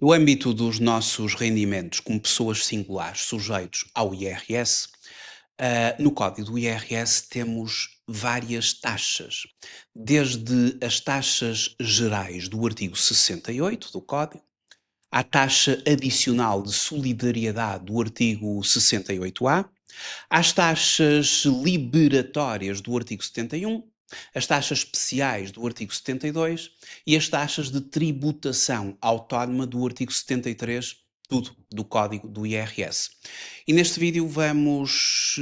No âmbito dos nossos rendimentos como pessoas singulares sujeitos ao IRS, no código do IRS temos várias taxas, desde as taxas gerais do artigo 68 do código, à taxa adicional de solidariedade do artigo 68A, às taxas liberatórias do artigo 71, as taxas especiais do artigo 72 e as taxas de tributação autónoma do artigo 73, tudo do Código do IRS. E neste vídeo vamos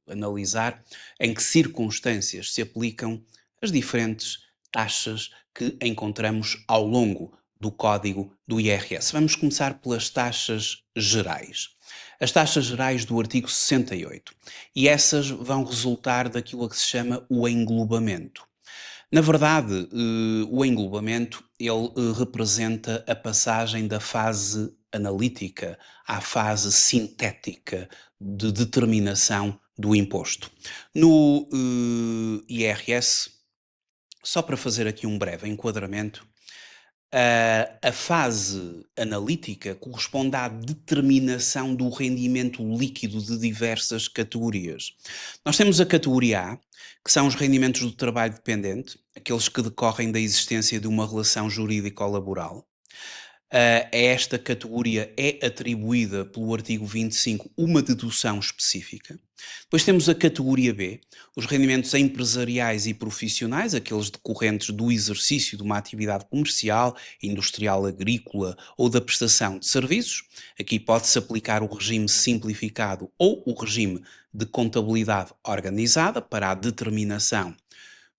analisar em que circunstâncias se aplicam as diferentes taxas que encontramos ao longo do Código do IRS. Vamos começar pelas taxas gerais. As taxas gerais do artigo 68. E essas vão resultar daquilo a que se chama o englobamento. Na verdade, o englobamento ele representa a passagem da fase analítica à fase sintética de determinação do imposto. No IRS, só para fazer aqui um breve enquadramento, a fase analítica corresponde à determinação do rendimento líquido de diversas categorias. Nós temos a categoria A, que são os rendimentos do trabalho dependente, aqueles que decorrem da existência de uma relação jurídico-laboral. A esta categoria é atribuída pelo artigo 25 uma dedução específica. Depois temos a categoria B, os rendimentos empresariais e profissionais, aqueles decorrentes do exercício de uma atividade comercial, industrial, agrícola ou da prestação de serviços. Aqui pode-se aplicar o regime simplificado ou o regime de contabilidade organizada para a determinação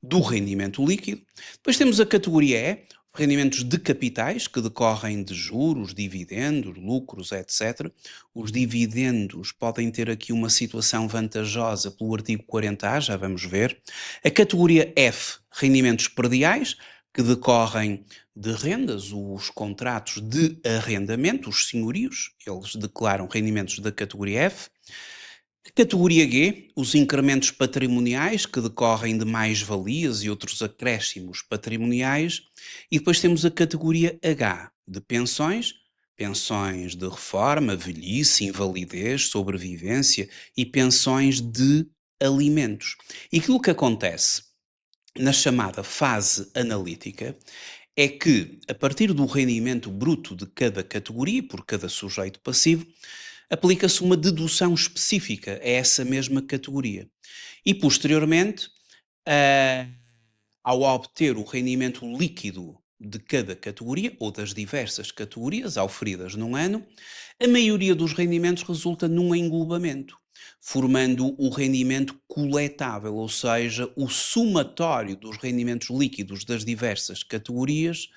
do rendimento líquido. Depois temos a categoria E, rendimentos de capitais que decorrem de juros, dividendos, lucros, etc. Os dividendos podem ter aqui uma situação vantajosa pelo artigo 40A, já vamos ver. A categoria F, rendimentos prediais, que decorrem de rendas, os contratos de arrendamento, os senhorios, eles declaram rendimentos da categoria F. Categoria G, os incrementos patrimoniais que decorrem de mais-valias e outros acréscimos patrimoniais. E depois temos a categoria H, de pensões, pensões de reforma, velhice, invalidez, sobrevivência e pensões de alimentos. E aquilo que acontece na chamada fase analítica é que, a partir do rendimento bruto de cada categoria, por cada sujeito passivo, aplica-se uma dedução específica a essa mesma categoria. E, posteriormente, ah, ao obter o rendimento líquido de cada categoria, ou das diversas categorias auferidas num ano, a maioria dos rendimentos resulta num englobamento, formando o rendimento coletável, ou seja, o somatório dos rendimentos líquidos das diversas categorias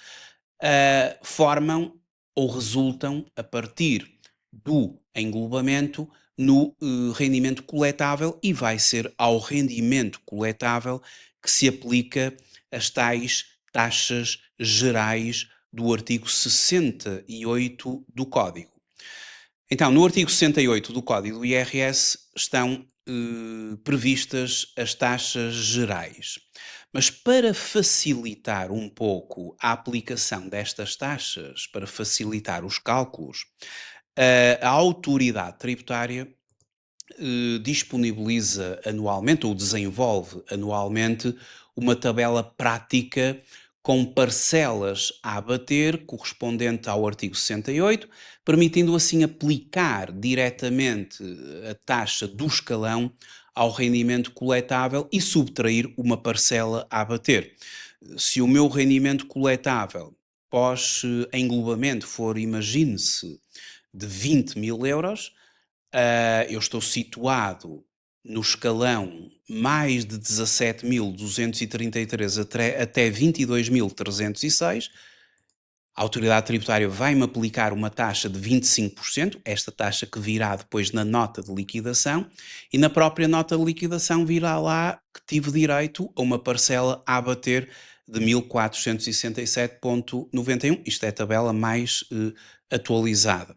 formam ou resultam a partir do englobamento no rendimento coletável e vai ser ao rendimento coletável que se aplica as tais taxas gerais do artigo 68 do Código. Então, no artigo 68 do Código do IRS estão previstas as taxas gerais. Mas para facilitar um pouco a aplicação destas taxas, para facilitar os cálculos, a autoridade tributária disponibiliza anualmente ou desenvolve anualmente uma tabela prática com parcelas a abater correspondente ao artigo 68, permitindo assim aplicar diretamente a taxa do escalão ao rendimento coletável e subtrair uma parcela a abater. Se o meu rendimento coletável pós-englobamento for, imagine-se, de 20.000 euros, eu estou situado no escalão mais de 17.233 até 22.306. A autoridade tributária vai-me aplicar uma taxa de 25%, esta taxa que virá depois na nota de liquidação, e na própria nota de liquidação virá lá que tive direito a uma parcela a abater de 1.467,91. Isto é a tabela mais atualizada.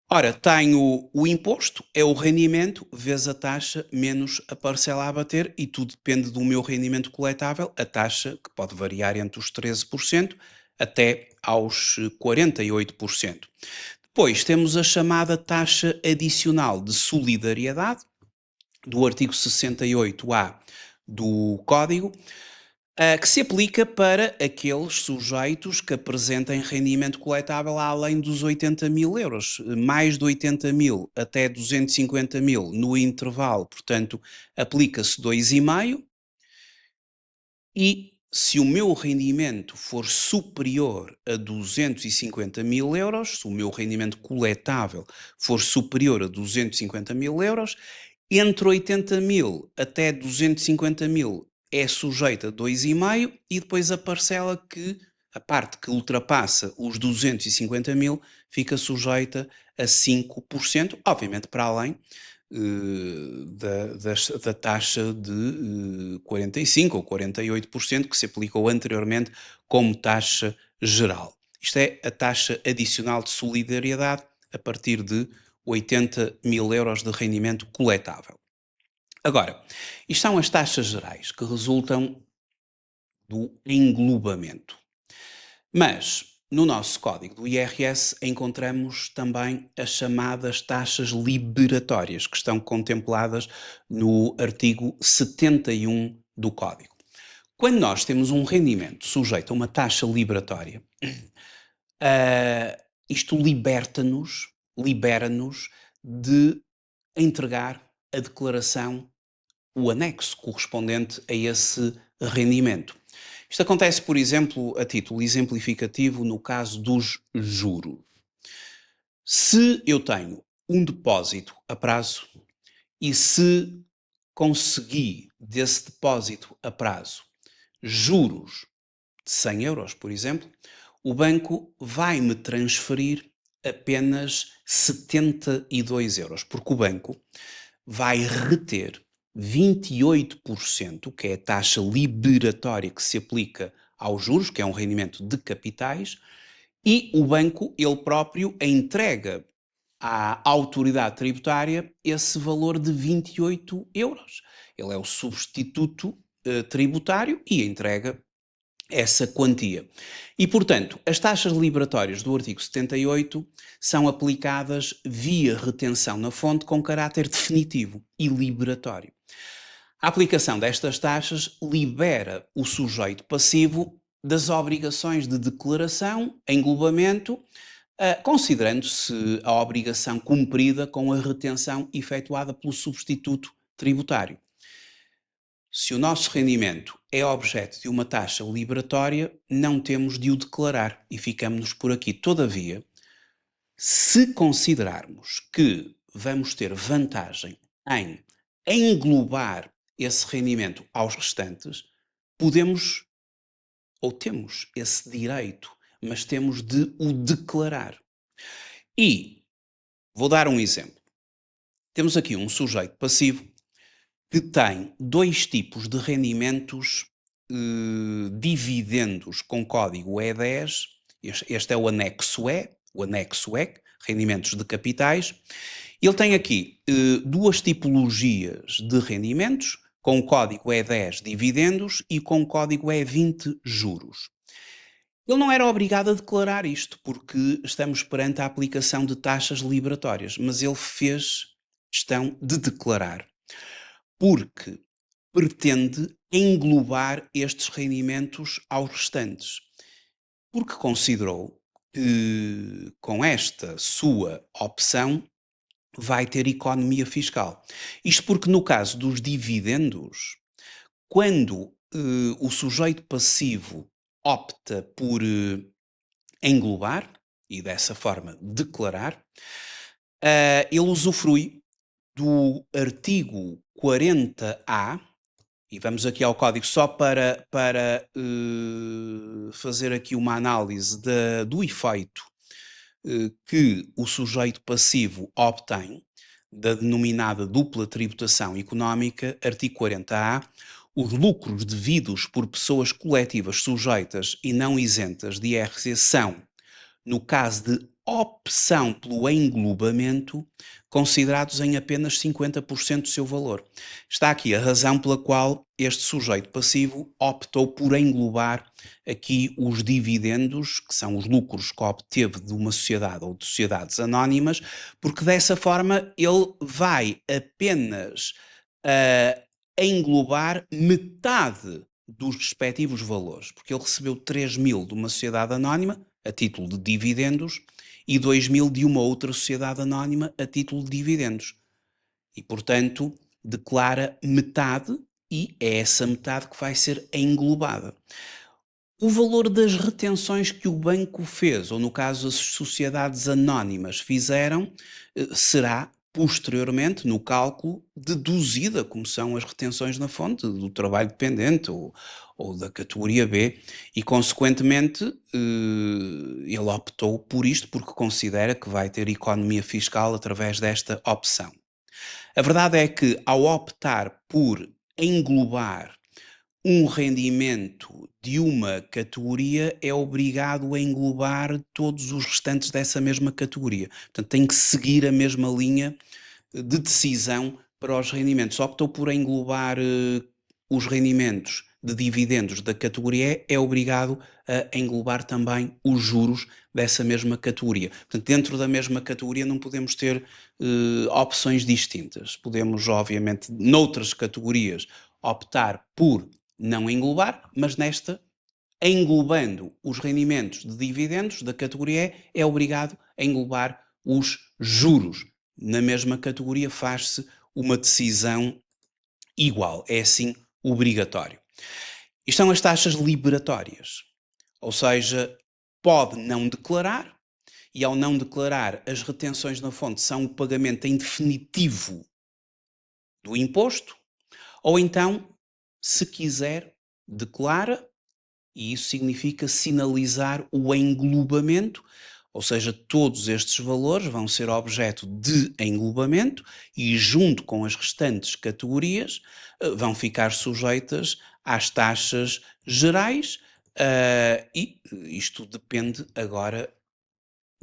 Ora, tenho o imposto, é o rendimento, vezes a taxa, menos a parcela a abater, e tudo depende do meu rendimento coletável, a taxa, que pode variar entre os 13% até aos 48%. Depois temos a chamada taxa adicional de solidariedade, do artigo 68A do Código, que se aplica para aqueles sujeitos que apresentem rendimento coletável além dos 80.000 euros, mais de 80.000 até 250.000 no intervalo, portanto, aplica-se 2,5, e se o meu rendimento for superior a 250.000 euros, se o meu rendimento coletável for superior a 250.000 euros, entre 80.000 até 250.000 é sujeita a 2,5, e depois a parte que ultrapassa os 250.000 fica sujeita a 5%, obviamente para além da taxa de 45% ou 48% que se aplicou anteriormente como taxa geral. Isto é a taxa adicional de solidariedade a partir de 80.000 euros de rendimento coletável. Agora, isto são as taxas gerais que resultam do englobamento. Mas no nosso código do IRS encontramos também as chamadas taxas liberatórias, que estão contempladas no artigo 71 do código. Quando nós temos um rendimento sujeito a uma taxa liberatória, isto libera-nos de entregar a declaração, o anexo correspondente a esse rendimento. Isto acontece, por exemplo, a título exemplificativo no caso dos juros. Se eu tenho um depósito a prazo e se consegui desse depósito a prazo juros de 100 euros, por exemplo, o banco vai-me transferir apenas 72 euros, porque o banco vai reter 28%, que é a taxa liberatória que se aplica aos juros, que é um rendimento de capitais, e o banco, ele próprio, entrega à autoridade tributária esse valor de 28 euros. Ele é o substituto tributário e entrega essa quantia. E, portanto, as taxas liberatórias do artigo 78 são aplicadas via retenção na fonte com caráter definitivo e liberatório. A aplicação destas taxas libera o sujeito passivo das obrigações de declaração, englobamento, considerando-se a obrigação cumprida com a retenção efetuada pelo substituto tributário. Se o nosso rendimento é objeto de uma taxa liberatória, não temos de o declarar e ficamos por aqui. Todavia, se considerarmos que vamos ter vantagem em englobar esse rendimento aos restantes, podemos ou temos esse direito, mas temos de o declarar. E vou dar um exemplo. Temos aqui um sujeito passivo que tem dois tipos de rendimentos dividendos com código E10. Este é o anexo E, rendimentos de capitais. Ele tem aqui duas tipologias de rendimentos, com o código E10 dividendos e com o código E20 juros. Ele não era obrigado a declarar isto, porque estamos perante a aplicação de taxas liberatórias, mas ele fez questão de declarar, porque pretende englobar estes rendimentos aos restantes, porque considerou que com esta sua opção vai ter economia fiscal. Isto porque no caso dos dividendos, quando o sujeito passivo opta por englobar e dessa forma declarar, ele usufrui do artigo 40A, e vamos aqui ao código só para fazer aqui uma análise do efeito que o sujeito passivo obtém da denominada dupla tributação económica. Artigo 40A. Os lucros devidos por pessoas coletivas sujeitas e não isentas de IRC são, no caso de opção pelo englobamento, considerados em apenas 50% do seu valor. Está aqui a razão pela qual este sujeito passivo optou por englobar aqui os dividendos, que são os lucros que obteve de uma sociedade ou de sociedades anónimas, porque dessa forma ele vai apenas englobar metade dos respectivos valores, porque ele recebeu 3.000 de uma sociedade anónima a título de dividendos e 2.000 de uma outra sociedade anónima a título de dividendos. E, portanto, declara metade e é essa metade que vai ser englobada. O valor das retenções que o banco fez, ou no caso as sociedades anónimas fizeram, será posteriormente, no cálculo, deduzida, como são as retenções na fonte do trabalho dependente ou da categoria B, e consequentemente ele optou por isto porque considera que vai ter economia fiscal através desta opção. A verdade é que, ao optar por englobar um rendimento de uma categoria, é obrigado a englobar todos os restantes dessa mesma categoria. Portanto, tem que seguir a mesma linha de decisão para os rendimentos. Optou por englobar os rendimentos de dividendos da categoria E, é obrigado a englobar também os juros dessa mesma categoria. Portanto, dentro da mesma categoria não podemos ter opções distintas. Podemos, obviamente, noutras categorias, optar por não englobar, mas nesta, englobando os rendimentos de dividendos da categoria E, é obrigado a englobar os juros. Na mesma categoria faz-se uma decisão igual, é assim obrigatório. Isto são as taxas liberatórias, ou seja, pode não declarar e ao não declarar as retenções na fonte são o pagamento em definitivo do imposto, ou então, se quiser, declara, e isso significa sinalizar o englobamento, ou seja, todos estes valores vão ser objeto de englobamento e, junto com as restantes categorias, vão ficar sujeitas às taxas gerais, e isto depende agora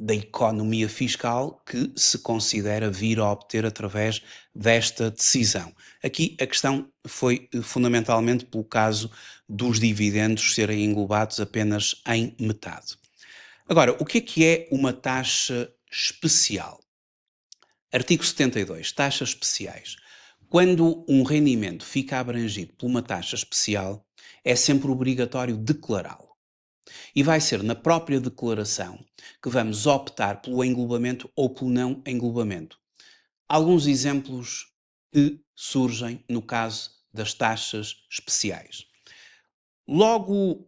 da economia fiscal que se considera vir a obter através desta decisão. Aqui a questão foi fundamentalmente pelo caso dos dividendos serem englobados apenas em metade. Agora, o que é uma taxa especial? Artigo 72. Taxas especiais. Quando um rendimento fica abrangido por uma taxa especial, é sempre obrigatório declará-lo. E vai ser na própria declaração que vamos optar pelo englobamento ou pelo não englobamento. Alguns exemplos que surgem no caso das taxas especiais. Logo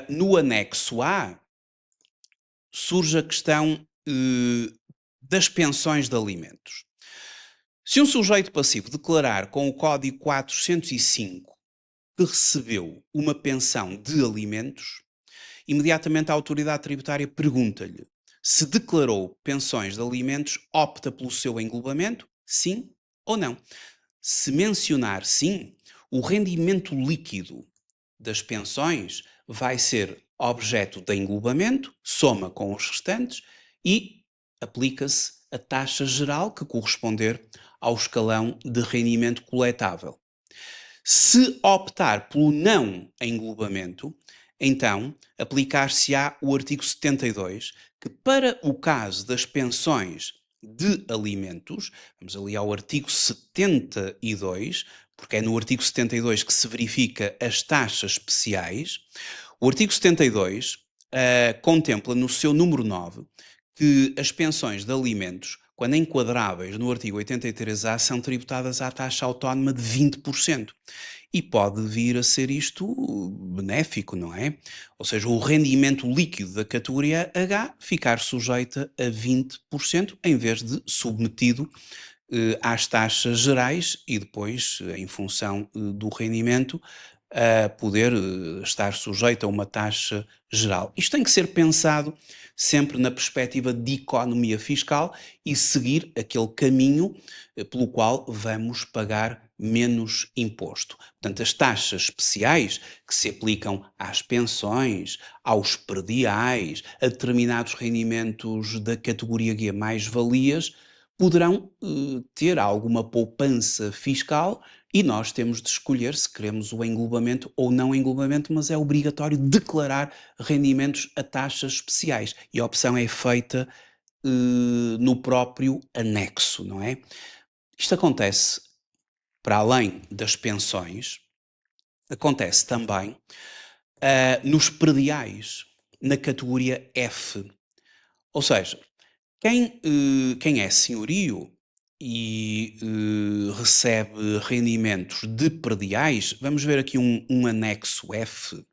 no anexo A surge a questão das pensões de alimentos. Se um sujeito passivo declarar com o código 405 que recebeu uma pensão de alimentos, imediatamente a autoridade tributária pergunta-lhe se declarou pensões de alimentos, opta pelo seu englobamento, sim ou não. Se mencionar sim, o rendimento líquido das pensões vai ser objeto de englobamento, soma com os restantes e aplica-se a taxa geral que corresponder ao escalão de rendimento coletável. Se optar pelo não englobamento, então aplicar-se-á o artigo 72, que para o caso das pensões de alimentos, vamos ali ao artigo 72, porque é no artigo 72 que se verifica as taxas especiais. O artigo 72 contempla no seu número 9 que as pensões de alimentos, quando enquadráveis no artigo 83A, são tributadas à taxa autónoma de 20%. E pode vir a ser isto benéfico, não é? Ou seja, o rendimento líquido da categoria H ficar sujeita a 20%, em vez de submetido às taxas gerais e depois, em função do rendimento, a poder estar sujeito a uma taxa geral. Isto tem que ser pensado sempre na perspectiva de economia fiscal e seguir aquele caminho pelo qual vamos pagar menos imposto. Portanto, as taxas especiais que se aplicam às pensões, aos prediais, a determinados rendimentos da categoria G mais-valias, poderão ter alguma poupança fiscal e nós temos de escolher se queremos o englobamento ou não englobamento, mas é obrigatório declarar rendimentos a taxas especiais e a opção é feita no próprio anexo, não é? Isto acontece para além das pensões, acontece também nos prediais, na categoria F. Ou seja, quem é senhorio e recebe rendimentos de prediais, vamos ver aqui um anexo F,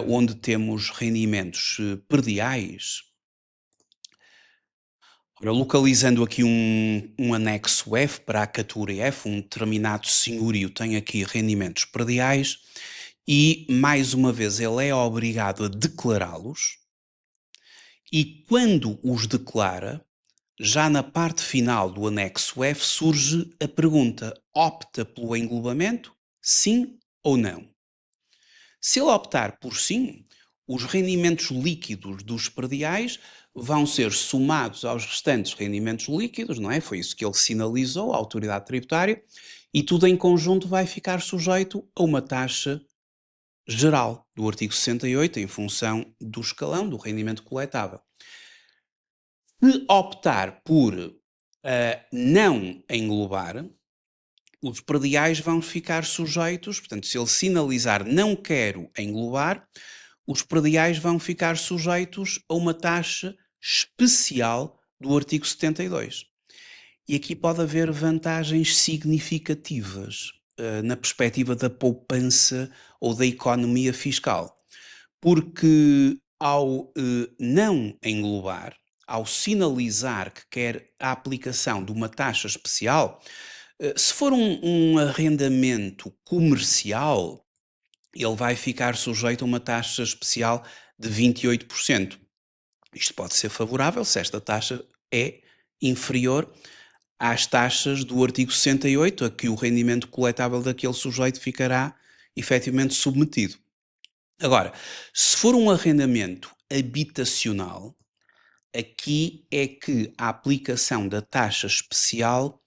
onde temos rendimentos prediais. Ora, localizando aqui um anexo F para a categoria F, um determinado senhorio tem aqui rendimentos prediais e, mais uma vez, ele é obrigado a declará-los e, quando os declara, já na parte final do anexo F surge a pergunta: opta pelo englobamento? Sim ou não? Se ele optar por sim, os rendimentos líquidos dos prediais vão ser somados aos restantes rendimentos líquidos, não é? Foi isso que ele sinalizou à autoridade tributária, e tudo em conjunto vai ficar sujeito a uma taxa geral do artigo 68, em função do escalão do rendimento coletável. Se optar por não englobar, os prediais vão ficar sujeitos, portanto, se ele sinalizar não quero englobar, os prediais vão ficar sujeitos a uma taxa especial do artigo 72. E aqui pode haver vantagens significativas na perspectiva da poupança ou da economia fiscal. Porque ao não englobar, ao sinalizar que quer a aplicação de uma taxa especial, se for um arrendamento comercial, ele vai ficar sujeito a uma taxa especial de 28%. Isto pode ser favorável se esta taxa é inferior às taxas do artigo 68, a que o rendimento coletável daquele sujeito ficará efetivamente submetido. Agora, se for um arrendamento habitacional, aqui é que a aplicação da taxa especial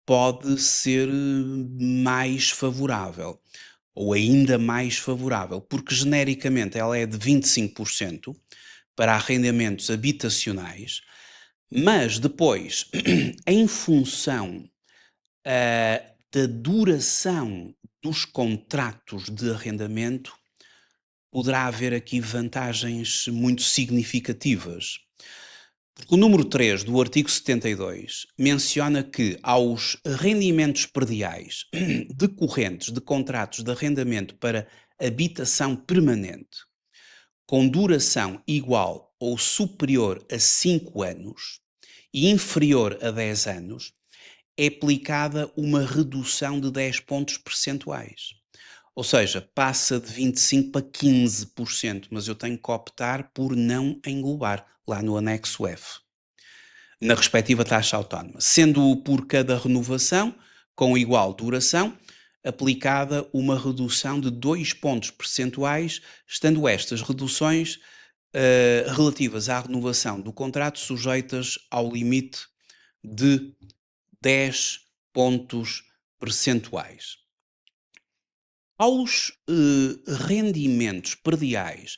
pode ser mais favorável, ou ainda mais favorável, porque genericamente ela é de 25% para arrendamentos habitacionais, mas depois, em função da duração dos contratos de arrendamento, poderá haver aqui vantagens muito significativas. Porque o número 3 do artigo 72 menciona que aos rendimentos prediais decorrentes de contratos de arrendamento para habitação permanente, com duração igual ou superior a 5 anos e inferior a 10 anos, é aplicada uma redução de 10 pontos percentuais. Ou seja, passa de 25% para 15%, mas eu tenho que optar por não englobar lá no anexo F, na respectiva taxa autónoma, sendo por cada renovação, com igual duração, aplicada uma redução de 2 pontos percentuais, estando estas reduções relativas à renovação do contrato sujeitas ao limite de 10 pontos percentuais. Aos rendimentos prediais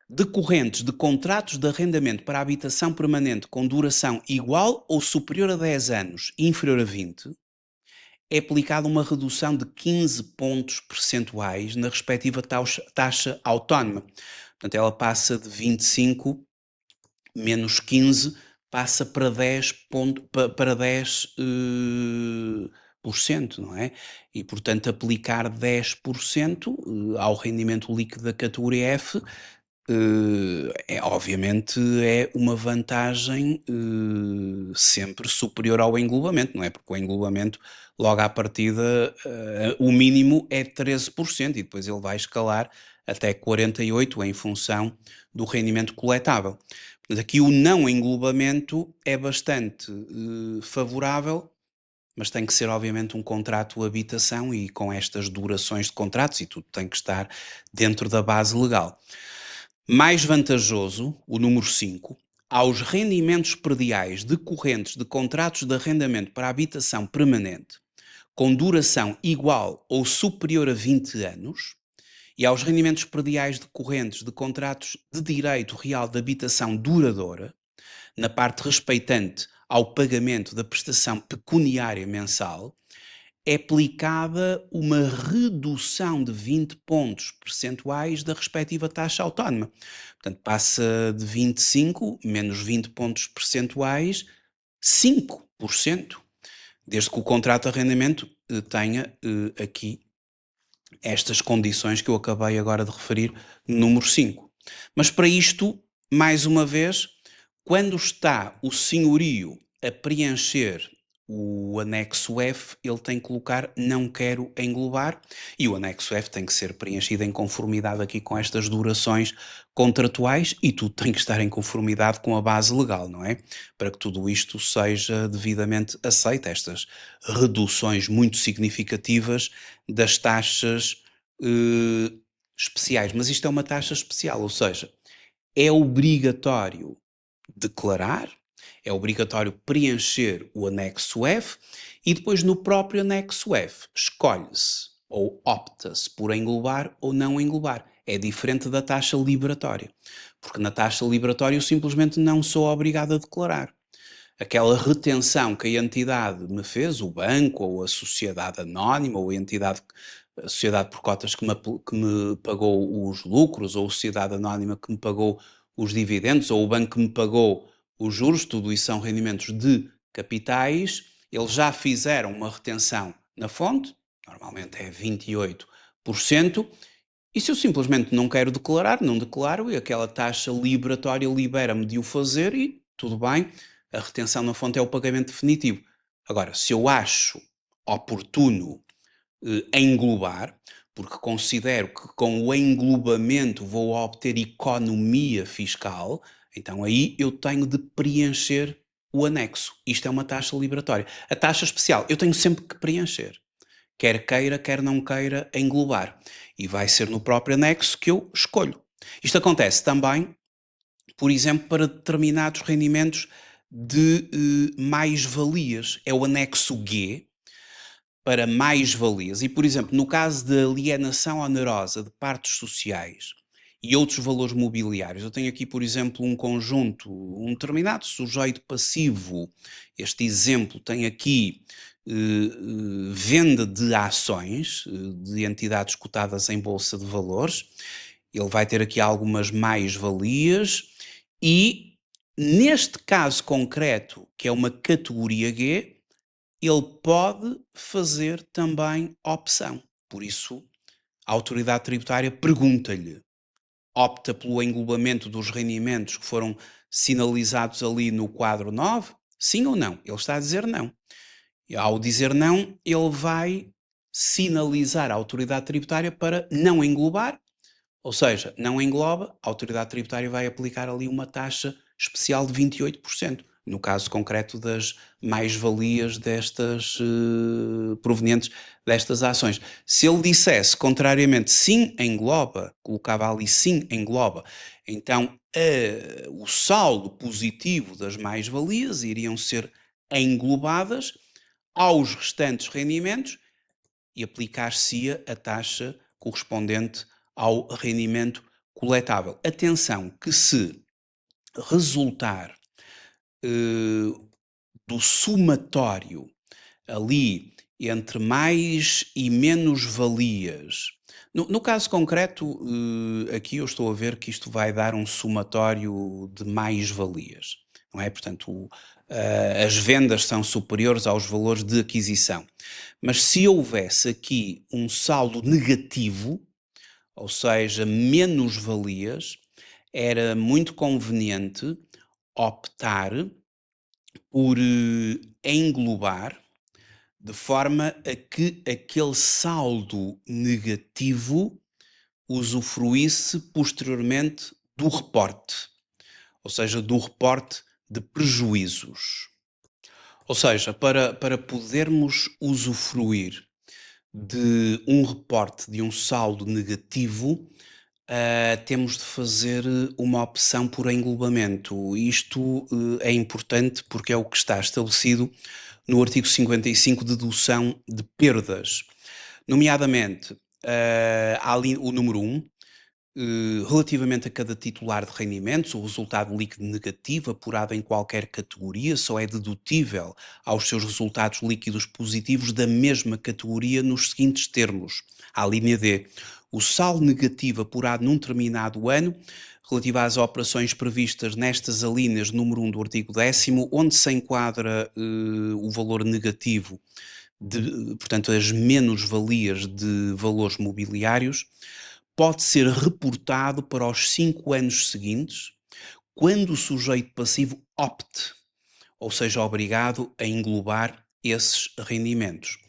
decorrentes de contratos de arrendamento para habitação permanente com duração igual ou superior a 10 anos e inferior a 20, é aplicada uma redução de 15 pontos percentuais na respectiva taxa autónoma. Portanto, ela passa de 25 menos 15, passa para 10, para 10 por cento, não é? E, portanto, aplicar 10% ao rendimento líquido da categoria F obviamente é uma vantagem sempre superior ao englobamento, não é? Porque o englobamento, logo à partida, o mínimo é 13% e depois ele vai escalar até 48% em função do rendimento coletável. Portanto, aqui o não englobamento é bastante favorável, mas tem que ser obviamente um contrato de habitação e com estas durações de contratos e tudo tem que estar dentro da base legal. Mais vantajoso, o número 5, aos rendimentos prediais decorrentes de contratos de arrendamento para habitação permanente com duração igual ou superior a 20 anos e aos rendimentos prediais decorrentes de contratos de direito real de habitação duradoura, na parte respeitante ao pagamento da prestação pecuniária mensal, é aplicada uma redução de 20 pontos percentuais da respectiva taxa autónoma. Portanto, passa de 25 menos 20 pontos percentuais, 5%, desde que o contrato de arrendamento tenha aqui estas condições que eu acabei agora de referir no número 5. Mas para isto, mais uma vez, quando está o senhorio a preencher o anexo F, ele tem que colocar não quero englobar e o anexo F tem que ser preenchido em conformidade aqui com estas durações contratuais e tudo tem que estar em conformidade com a base legal, não é? Para que tudo isto seja devidamente aceito, estas reduções muito significativas das taxas especiais. Mas isto é uma taxa especial, ou seja, é obrigatório declarar, é obrigatório preencher o anexo F e depois no próprio anexo F escolhe-se ou opta-se por englobar ou não englobar. É diferente da taxa liberatória, porque na taxa liberatória eu simplesmente não sou obrigado a declarar. Aquela retenção que a entidade me fez, o banco ou a sociedade anónima ou a sociedade por cotas que me pagou os lucros ou a sociedade anónima que me pagou os dividendos ou o banco que me pagou os juros, tudo isso são rendimentos de capitais, eles já fizeram uma retenção na fonte, normalmente é 28%, e se eu simplesmente não quero declarar, não declaro, e aquela taxa liberatória libera-me de o fazer e tudo bem, a retenção na fonte é o pagamento definitivo. Agora, se eu acho oportuno englobar, porque considero que com o englobamento vou obter economia fiscal, então aí eu tenho de preencher o anexo. Isto é uma taxa liberatória. A taxa especial eu tenho sempre que preencher. Quer queira, quer não queira englobar. E vai ser no próprio anexo que eu escolho. Isto acontece também, por exemplo, para determinados rendimentos de mais-valias. É o anexo G, para mais-valias. E, por exemplo, no caso de alienação onerosa de partes sociais e outros valores mobiliários, eu tenho aqui, por exemplo, um conjunto, um determinado sujeito passivo. Este exemplo tem aqui venda de ações de entidades cotadas em bolsa de valores. Ele vai ter aqui algumas mais-valias e, neste caso concreto, que é uma categoria G, ele pode fazer também opção. Por isso, a autoridade tributária pergunta-lhe: opta pelo englobamento dos rendimentos que foram sinalizados ali no quadro 9? Sim ou não? Ele está a dizer não. E ao dizer não, ele vai sinalizar à autoridade tributária para não englobar, ou seja, não engloba, a autoridade tributária vai aplicar ali uma taxa especial de 28%, no caso concreto das mais-valias destas, provenientes destas ações. Se ele dissesse, contrariamente, sim, engloba, colocava ali sim, engloba, então o saldo positivo das mais-valias iriam ser englobadas aos restantes rendimentos e aplicar-se-ia a taxa correspondente ao rendimento coletável. Atenção que se resultar do somatório ali entre mais e menos valias. No caso concreto, aqui eu estou a ver que isto vai dar um somatório de mais-valias, não é? Portanto, as vendas são superiores aos valores de aquisição. Mas se houvesse aqui um saldo negativo, ou seja, menos valias, era muito conveniente optar por englobar, de forma a que aquele saldo negativo usufruísse posteriormente do reporte, ou seja, do reporte de prejuízos. Ou seja, para podermos usufruir de um reporte de um saldo negativo, temos de fazer uma opção por englobamento. Isto é importante porque é o que está estabelecido no artigo 55, dedução de perdas. Nomeadamente, há ali o número 1, relativamente a cada titular de rendimentos, o resultado líquido negativo apurado em qualquer categoria só é dedutível aos seus resultados líquidos positivos da mesma categoria nos seguintes termos. À linha D, o saldo negativo apurado num determinado ano, relativo às operações previstas nestas alíneas número 1 do artigo 10º, onde se enquadra o valor negativo portanto, as menos-valias de valores mobiliários, pode ser reportado para os 5 anos seguintes, quando o sujeito passivo opte, ou seja, obrigado a englobar esses rendimentos.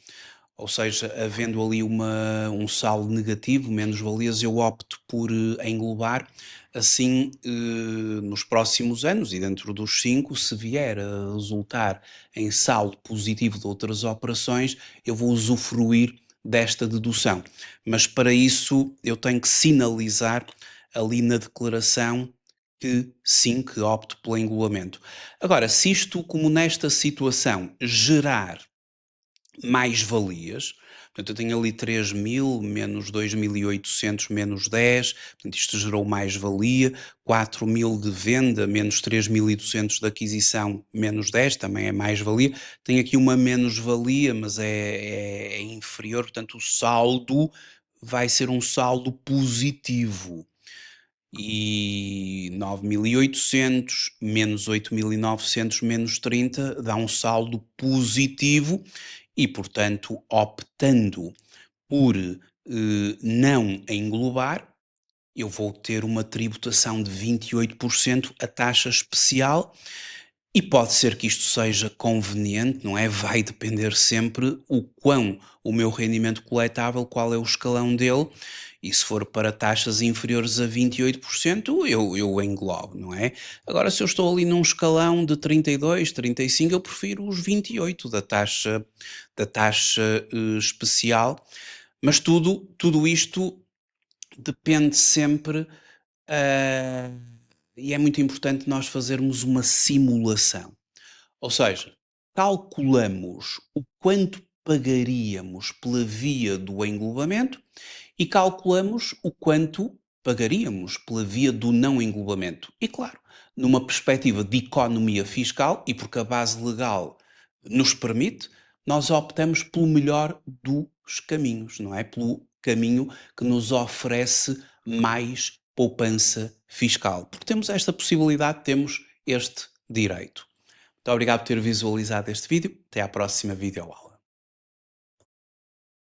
Ou seja, havendo ali um saldo negativo, menos-valias, eu opto por englobar. Assim, nos próximos anos e dentro dos 5, se vier a resultar em saldo positivo de outras operações, eu vou usufruir desta dedução. Mas para isso eu tenho que sinalizar ali na declaração que sim, que opto pelo englobamento. Agora, se isto, como nesta situação, gerar mais-valias, portanto, eu tenho ali 3.000 menos 2.800 menos 10, portanto, isto gerou mais-valia, 4.000 de venda menos 3.200 de aquisição menos 10, também é mais-valia. Tenho aqui uma menos-valia, mas é inferior, portanto, o saldo vai ser um saldo positivo. E 9.800 menos 8.900 menos 30 dá um saldo positivo e, portanto, optando por não englobar, eu vou ter uma tributação de 28%, a taxa especial, e pode ser que isto seja conveniente, não é? Vai depender sempre o quão o meu rendimento coletável, qual é o escalão dele, e se for para taxas inferiores a 28%, eu englobo, não é? Agora, se eu estou ali num escalão de 32, 35, eu prefiro os 28 da taxa especial, mas tudo isto depende sempre, ah, e é muito importante nós fazermos uma simulação. Ou seja, calculamos o quanto pagaríamos pela via do englobamento e calculamos o quanto pagaríamos pela via do não englobamento. E claro, numa perspectiva de economia fiscal e porque a base legal nos permite, nós optamos pelo melhor dos caminhos, não é? Pelo caminho que nos oferece mais poupança fiscal. Porque temos esta possibilidade, temos este direito. Muito obrigado por ter visualizado este vídeo. Até à próxima videoaula.